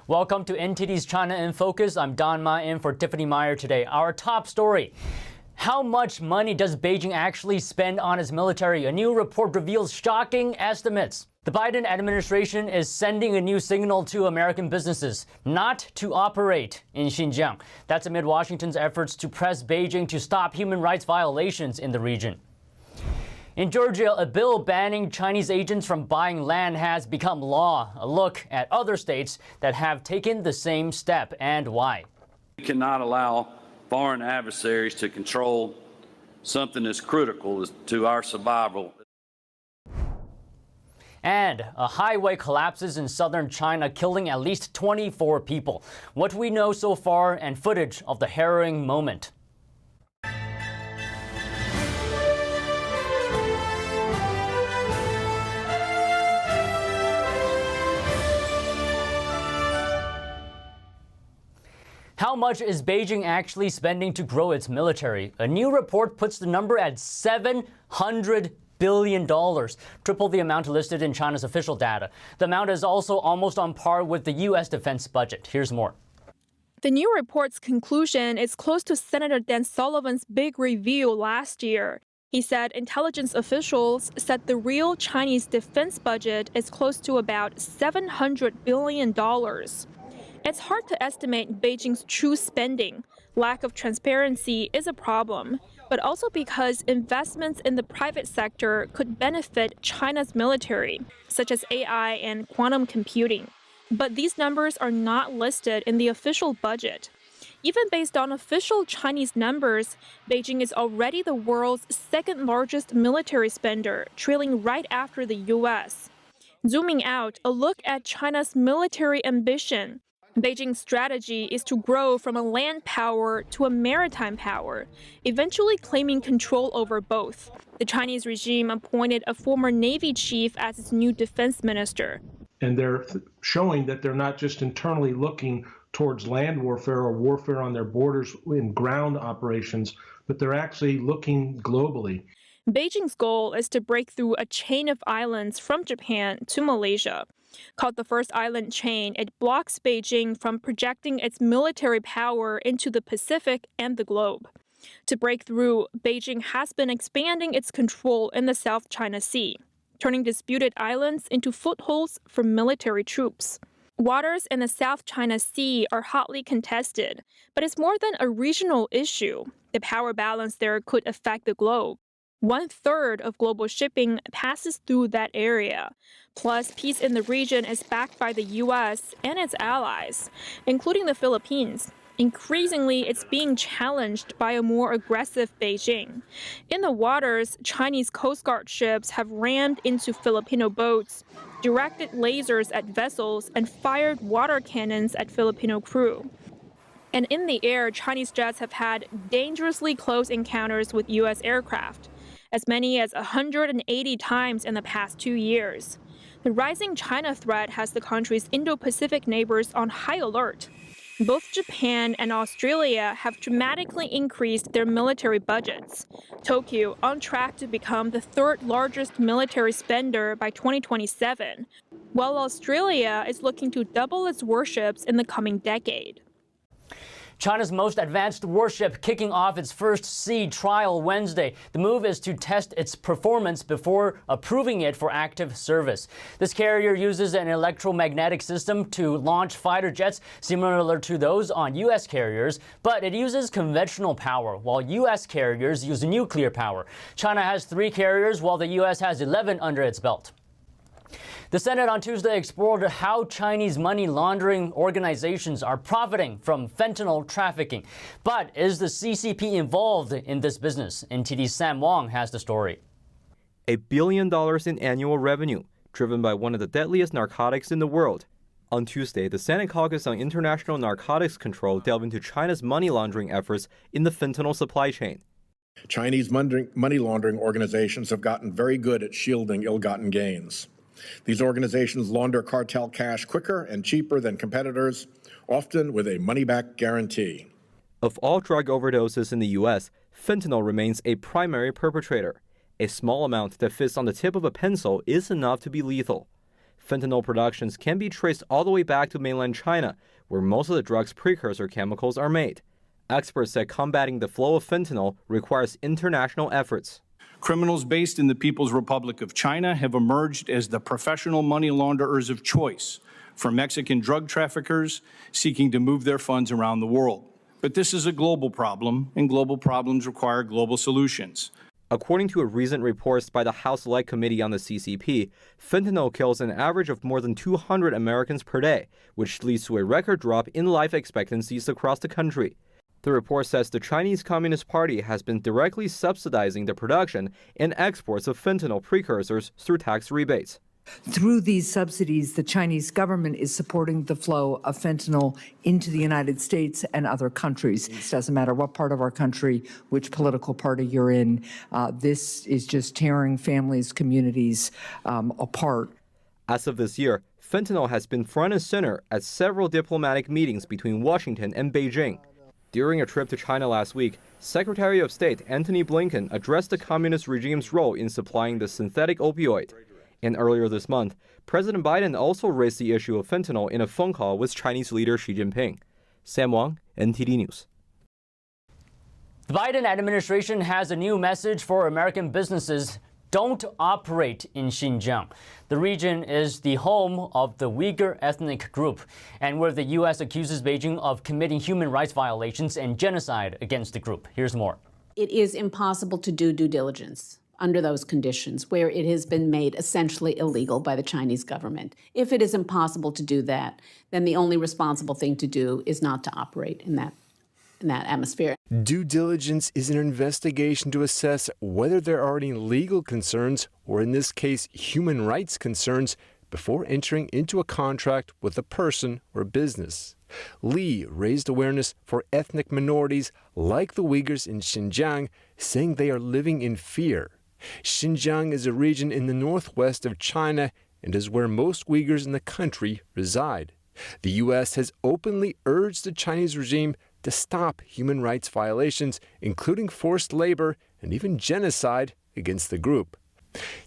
Welcome to NTD's China in Focus. I'm Don Ma in for Tiffany Meyer today. Our top story. How much money does Beijing actually spend on its military? A new report reveals shocking estimates. The Biden administration is sending a new signal to American businesses not to operate in Xinjiang. That's amid Washington's efforts to press Beijing to stop human rights violations in the region. In Georgia, a bill banning Chinese agents from buying land has become law. A look at other states that have taken the same step and why. We cannot allow foreign adversaries to control something as critical to our survival. And a highway collapses in southern China, killing at least 24 people. What we know so far and footage of the harrowing moment. How much is Beijing actually spending to grow its military? A new report puts the number at $700 billion, triple the amount listed in China's official data. The amount is also almost on par with the U.S. defense budget. Here's more. The new report's conclusion is close to Senator Dan Sullivan's big review last year. He said intelligence officials said the real Chinese defense budget is close to about $700 billion. It's hard to estimate Beijing's true spending. Lack of transparency is a problem, but also because investments in the private sector could benefit China's military, such as AI and quantum computing. But these numbers are not listed in the official budget. Even based on official Chinese numbers, Beijing is already the world's second largest military spender, trailing right after the U.S. Zooming out, a look at China's military ambition. Beijing's strategy is to grow from a land power to a maritime power, eventually claiming control over both. The Chinese regime appointed a former Navy chief as its new defense minister. And they're showing that they're not just internally looking towards land warfare or warfare on their borders in ground operations, but they're actually looking globally. Beijing's goal is to break through a chain of islands from Japan to Malaysia. Called the First Island Chain, it blocks Beijing from projecting its military power into the Pacific and the globe. To break through, Beijing has been expanding its control in the South China Sea, turning disputed islands into footholds for military troops. Waters in the South China Sea are hotly contested, but it's more than a regional issue. The power balance there could affect the globe. 1/3 of global shipping passes through that area. Plus, peace in the region is backed by the U.S. and its allies, including the Philippines. Increasingly, it's being challenged by a more aggressive Beijing. In the waters, Chinese Coast Guard ships have rammed into Filipino boats, directed lasers at vessels, and fired water cannons at Filipino crew. And in the air, Chinese jets have had dangerously close encounters with U.S. aircraft, as many as 180 times in the past 2 years. The rising China threat has the country's Indo-Pacific neighbors on high alert. Both Japan and Australia have dramatically increased their military budgets. Tokyo on track to become the third largest military spender by 2027, while Australia is looking to double its warships in the coming decade. China's most advanced warship kicking off its first sea trial Wednesday. The move is to test its performance before approving it for active service. This carrier uses an electromagnetic system to launch fighter jets similar to those on U.S. carriers, but it uses conventional power, while U.S. carriers use nuclear power. China has 3 carriers, while the U.S. has 11 under its belt. The Senate on Tuesday explored how Chinese money laundering organizations are profiting from fentanyl trafficking. But is the CCP involved in this business? NTD's Sam Wong has the story. $1 billion in annual revenue, driven by one of the deadliest narcotics in the world. On Tuesday, the Senate Caucus on International Narcotics Control delved into China's money laundering efforts in the fentanyl supply chain. Chinese money laundering organizations have gotten very good at shielding ill-gotten gains. These organizations launder cartel cash quicker and cheaper than competitors, often with a money-back guarantee. Of all drug overdoses in the U.S., fentanyl remains a primary perpetrator. A small amount that fits on the tip of a pencil is enough to be lethal. Fentanyl productions can be traced all the way back to mainland China, where most of the drug's precursor chemicals are made. Experts said combating the flow of fentanyl requires international efforts. Criminals based in the People's Republic of China have emerged as the professional money launderers of choice for Mexican drug traffickers seeking to move their funds around the world. But this is a global problem, and global problems require global solutions. According to a recent report by the House Select Committee on the CCP, fentanyl kills an average of more than 200 Americans per day, which leads to a record drop in life expectancies across the country. The report says the Chinese Communist Party has been directly subsidizing the production and exports of fentanyl precursors through tax rebates. Through these subsidies, the Chinese government is supporting the flow of fentanyl into the United States and other countries. It doesn't matter what part of our country, which political party you're in. This is just tearing families, communities apart. As of this year, fentanyl has been front and center at several diplomatic meetings between Washington and Beijing. During a trip to China last week, Secretary of State Antony Blinken addressed the communist regime's role in supplying the synthetic opioid. And earlier this month, President Biden also raised the issue of fentanyl in a phone call with Chinese leader Xi Jinping. Sam Wang, NTD News. The Biden administration has a new message for American businesses. Don't operate in Xinjiang. The region is the home of the Uyghur ethnic group, and where the U.S. accuses Beijing of committing human rights violations and genocide against the group. Here's more. It is impossible to do due diligence under those conditions, where it has been made essentially illegal by the Chinese government. If it is impossible to do that, then the only responsible thing to do is not to operate in that atmosphere. Due diligence is an investigation to assess whether there are any legal concerns, or in this case, human rights concerns, before entering into a contract with a person or business. Lee raised awareness for ethnic minorities like the Uyghurs in Xinjiang, saying they are living in fear. Xinjiang is a region in the northwest of China and is where most Uyghurs in the country reside. The U.S. has openly urged the Chinese regime to stop human rights violations, including forced labor and even genocide against the group.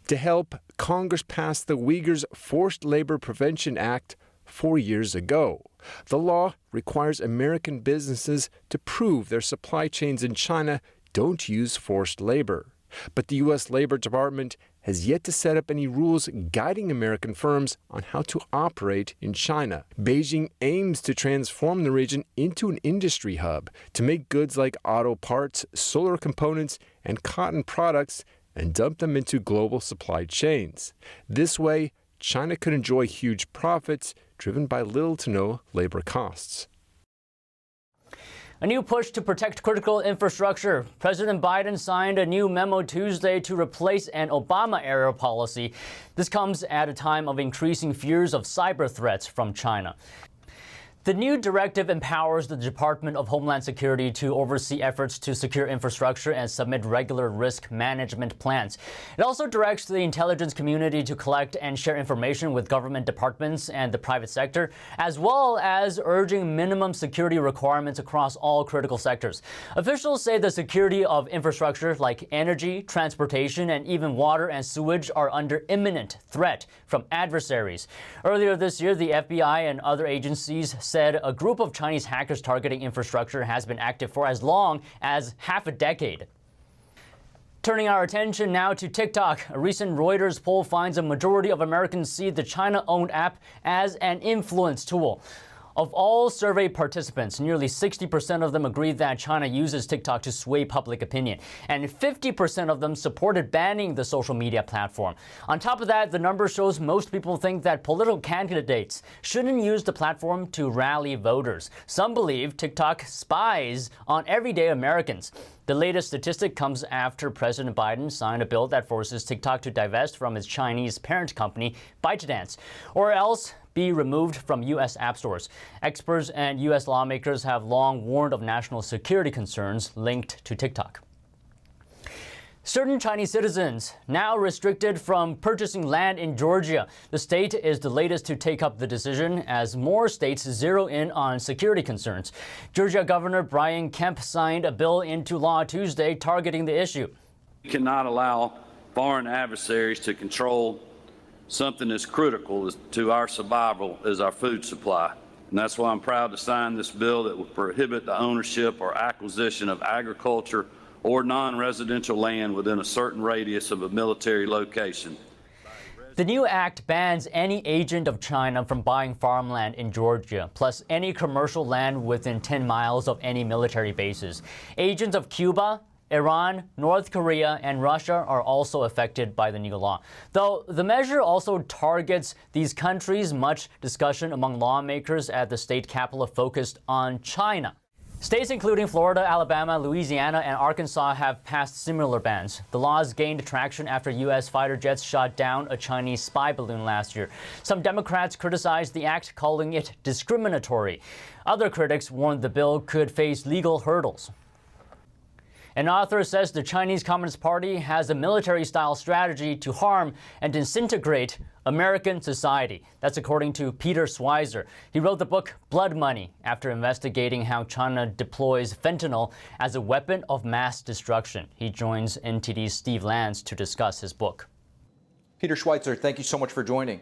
To help, Congress passed the Uyghurs Forced Labor Prevention Act 4 years ago. The law requires American businesses to prove their supply chains in China don't use forced labor. But the U.S. Labor Department has yet to set up any rules guiding American firms on how to operate in China. Beijing aims to transform the region into an industry hub to make goods like auto parts, solar components, and cotton products and dump them into global supply chains. This way, China could enjoy huge profits driven by little to no labor costs. A new push to protect critical infrastructure. President Biden signed a new memo Tuesday to replace an Obama-era policy. This comes at a time of increasing fears of cyber threats from China. The new directive empowers the Department of Homeland Security to oversee efforts to secure infrastructure and submit regular risk management plans. It also directs the intelligence community to collect and share information with government departments and the private sector, as well as urging minimum security requirements across all critical sectors. Officials say the security of infrastructure like energy, transportation, and even water and sewage are under imminent threat from adversaries. Earlier this year, the FBI and other agencies said a group of Chinese hackers targeting infrastructure has been active for as long as half a decade. Turning our attention now to TikTok. A recent Reuters poll finds a majority of Americans see the China-owned app as an influence tool. Of all survey participants, nearly 60% of them agreed that China uses TikTok to sway public opinion, and 50% of them supported banning the social media platform. On top of that, the number shows most people think that political candidates shouldn't use the platform to rally voters. Some believe TikTok spies on everyday Americans. The latest statistic comes after President Biden signed a bill that forces TikTok to divest from its Chinese parent company, ByteDance, or else be removed from U.S. app stores. Experts and U.S. lawmakers have long warned of national security concerns linked to TikTok. Certain Chinese citizens now restricted from purchasing land in Georgia. The state is the latest to take up the decision as more states zero in on security concerns. Georgia Governor Brian Kemp signed a bill into law Tuesday targeting the issue. We cannot allow foreign adversaries to control something as critical to our survival as our food supply. And that's why I'm proud to sign this bill that will prohibit the ownership or acquisition of agriculture or non-residential land within a certain radius of a military location. The new act bans any agent of China from buying farmland in Georgia, plus any commercial land within 10 miles of any military bases. Agents of Cuba, Iran, North Korea, and Russia are also affected by the new law. Though the measure also targets these countries, much discussion among lawmakers at the state capitol focused on China. States including Florida, Alabama, Louisiana, and Arkansas have passed similar bans. The laws gained traction after U.S. fighter jets shot down a Chinese spy balloon last year. Some Democrats criticized the act, calling it discriminatory. Other critics warned the bill could face legal hurdles. An author says the Chinese Communist Party has a military-style strategy to harm and disintegrate American society. That's according to Peter Schweizer. He wrote the book Blood Money after investigating how China deploys fentanyl as a weapon of mass destruction. He joins NTD's Steve Lance to discuss his book. Peter Schweizer, thank you so much for joining.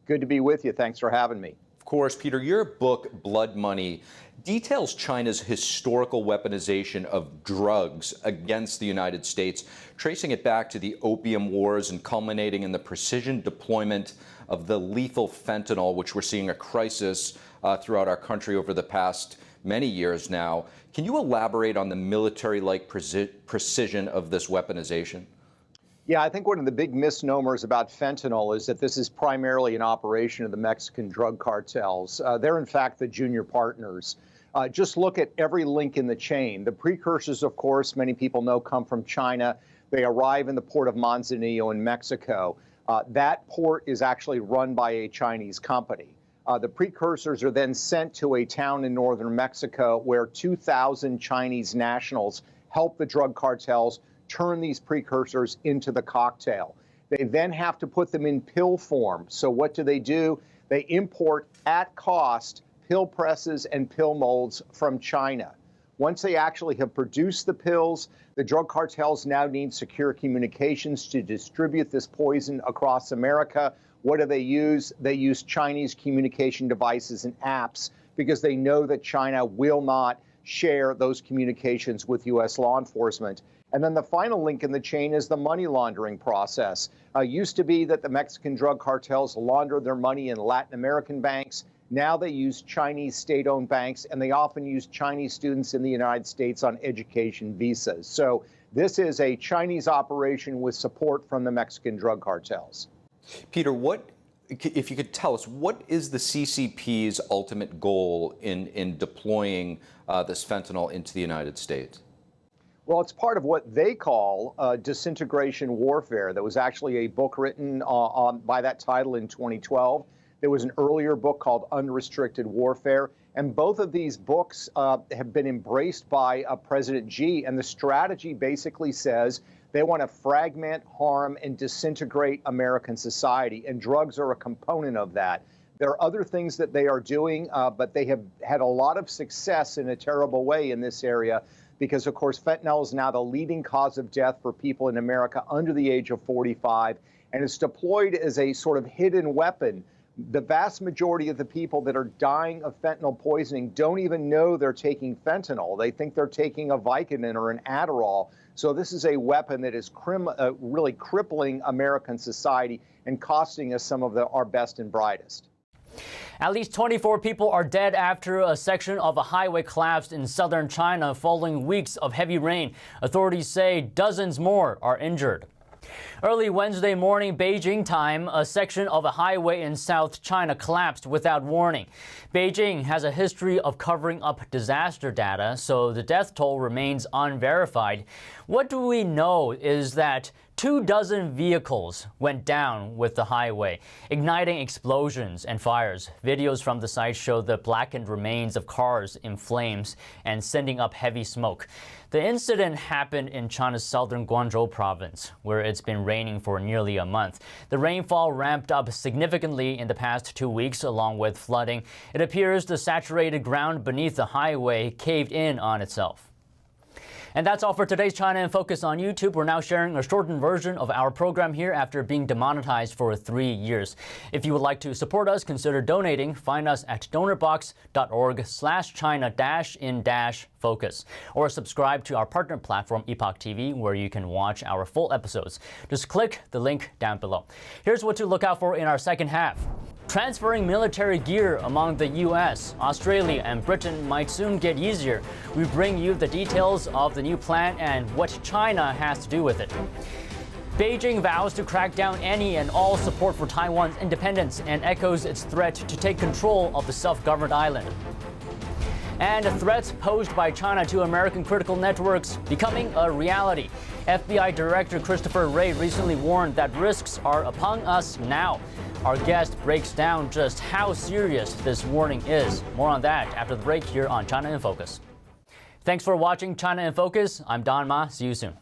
Good to be with you. Thanks for having me. Of course, Peter, your book, Blood Money, details China's historical weaponization of drugs against the United States, tracing it back to the Opium Wars and culminating in the precision deployment of the lethal fentanyl, which we're seeing a crisis throughout our country over the past many years now. Can you elaborate on the military-like precision of this weaponization? Yeah, I think one of the big misnomers about fentanyl is that this is primarily an operation of the Mexican drug cartels. They're, in fact, the junior partners. Just look at every link in the chain. The precursors, of course, many people know, come from China. They arrive in the port of Manzanillo in Mexico. That port is actually run by a Chinese company. The precursors are then sent to a town in northern Mexico where 2,000 Chinese nationals help the drug cartels turn these precursors into the cocktail. They then have to put them in pill form. So what do? They import at cost pill presses and pill molds from China. Once they actually have produced the pills, the drug cartels now need secure communications to distribute this poison across America. What do they use? They use Chinese communication devices and apps because they know that China will not share those communications with U.S. law enforcement. And then the final link in the chain is the money laundering process. Used to be that the Mexican drug cartels launder their money in Latin American banks. Now they use Chinese state-owned banks, and they often use Chinese students in the United States on education visas. So this is a Chinese operation with support from the Mexican drug cartels. Peter, if you could tell us, what is the CCP's ultimate goal in deploying this fentanyl into the United States? Well, it's part of what they call disintegration warfare. There was actually a book written by that title in 2012. There was an earlier book called Unrestricted Warfare. And both of these books have been embraced by President Xi. And the strategy basically says they want to fragment, harm, and disintegrate American society. And drugs are a component of that. There are other things that they are doing, but they have had a lot of success in a terrible way in this area. Because, of course, fentanyl is now the leading cause of death for people in America under the age of 45, and it's deployed as a sort of hidden weapon. The vast majority of the people that are dying of fentanyl poisoning don't even know they're taking fentanyl. They think they're taking a Vicodin or an Adderall. So this is a weapon that is really crippling American society and costing us some of our best and brightest. At least 24 people are dead after a section of a highway collapsed in southern China following weeks of heavy rain. Authorities say dozens more are injured. Early Wednesday morning, Beijing time, a section of a highway in South China collapsed without warning. Beijing has a history of covering up disaster data, so the death toll remains unverified. What do we know is that 24 vehicles went down with the highway, igniting explosions and fires. Videos from the site show the blackened remains of cars in flames and sending up heavy smoke. The incident happened in China's southern Guangzhou province, where it's been raining for nearly a month. The rainfall ramped up significantly in the past 2 weeks, along with flooding. It appears the saturated ground beneath the highway caved in on itself. And that's all for today's China in Focus on YouTube. We're now sharing a shortened version of our program here after being demonetized for 3 years. If you would like to support us, consider donating. Find us at donorbox.org/China-in-focus. Or subscribe to our partner platform, Epoch TV, where you can watch our full episodes. Just click the link down below. Here's what to look out for in our second half. Transferring military gear among the U.S., Australia, and Britain might soon get easier. We bring you the details of the new plan and what China has to do with it. Beijing vows to crack down any and all support for Taiwan's independence and echoes its threat to take control of the self-governed island. And threats posed by China to American critical networks becoming a reality. FBI Director Christopher Wray recently warned that risks are upon us now. Our guest breaks down just how serious this warning is. More on that after the break here on China in Focus. Thanks for watching China in Focus. I'm Don Ma. See you soon.